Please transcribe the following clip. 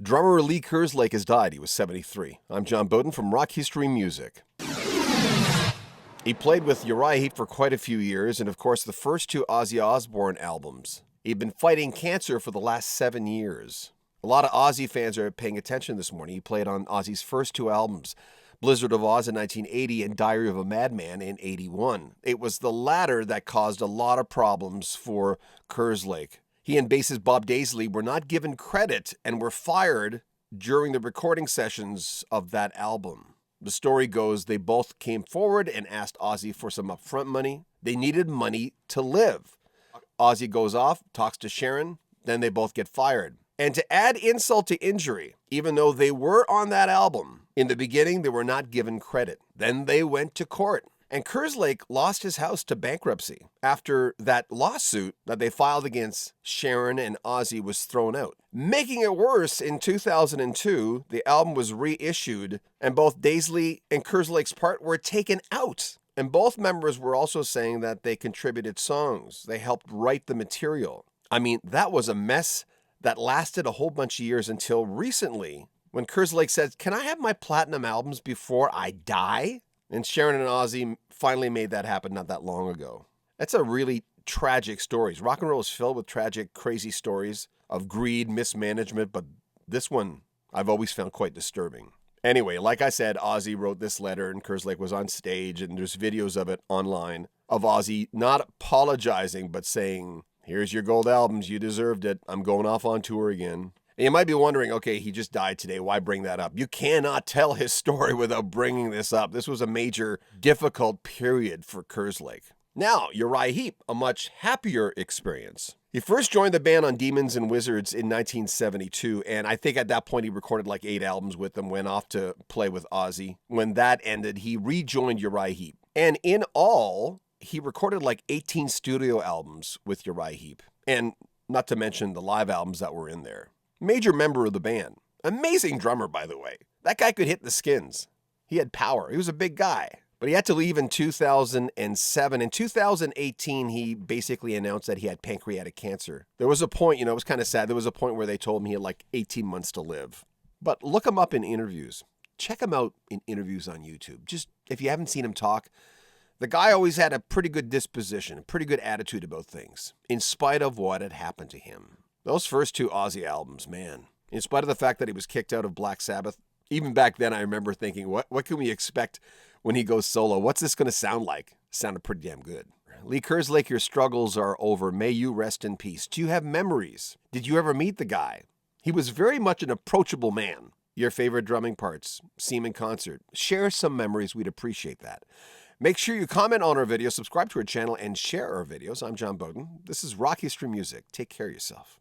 Drummer Lee Kerslake has died. He was 73. I'm John Beaudin from Rock History Music. He played with Uriah Heep for quite a few years, and of course the first two Ozzy Osbourne albums. He'd been fighting cancer for the last 7 years. A lot of Ozzy fans are paying attention this morning. He played on Ozzy's first two albums, Blizzard of Oz in 1980 and Diary of a Madman in 81. It was the latter that caused a lot of problems for Kerslake. He and bassist Bob Daisley were not given credit and were fired during the recording sessions of that album. The story goes they both came forward and asked Ozzy for some upfront money. They needed money to live. Ozzy goes off, talks to Sharon, then they both get fired. And to add insult to injury, even though they were on that album, in the beginning they were not given credit. Then they went to court. And Kerslake lost his house to bankruptcy after that lawsuit that they filed against Sharon and Ozzy was thrown out. Making it worse, in 2002, the album was reissued and both Daisley and Kerslake's part were taken out. And both members were also saying that they contributed songs. They helped write the material. I mean, that was a mess that lasted a whole bunch of years until recently when Kerslake said, "Can I have my platinum albums before I die?" And Sharon and Ozzy finally made that happen not that long ago. That's a really tragic story. Rock and roll is filled with tragic, crazy stories of greed, mismanagement, but this one I've always found quite disturbing. Anyway, like I said, Ozzy wrote this letter and Kerslake was on stage and there's videos of it online of Ozzy not apologizing but saying, "Here's your gold albums, you deserved it. I'm going off on tour again." And you might be wondering, okay, he just died today. Why bring that up? You cannot tell his story without bringing this up. This was a major, difficult period for Kerslake. Now, Uriah Heep, a much happier experience. He first joined the band on Demons and Wizards in 1972, and I think at that point he recorded like 8 albums with them, went off to play with Ozzy. When that ended, he rejoined Uriah Heep. And in all, he recorded like 18 studio albums with Uriah Heep, and not to mention the live albums that were in there. Major member of the band. Amazing drummer, by the way. That guy could hit the skins. He had power. He was a big guy. But he had to leave in 2007. In 2018, he basically announced that he had pancreatic cancer. There was a point, it was kind of sad. There was a point where they told him he had like 18 months to live. But look him up in interviews. Check him out in interviews on YouTube. Just if you haven't seen him talk, the guy always had a pretty good disposition, a pretty good attitude about things, in spite of what had happened to him. Those first two Ozzy albums, man, in spite of the fact that he was kicked out of Black Sabbath, even back then I remember thinking, what can we expect when he goes solo? What's this going to sound like? Sounded pretty damn good. Lee Kerslake, your struggles are over. May you rest in peace. Do you have memories? Did you ever meet the guy? He was very much an approachable man. Your favorite drumming parts, see him in concert. Share some memories. We'd appreciate that. Make sure you comment on our video, subscribe to our channel, and share our videos. I'm John Beaudin. This is Rock History Music. Take care of yourself.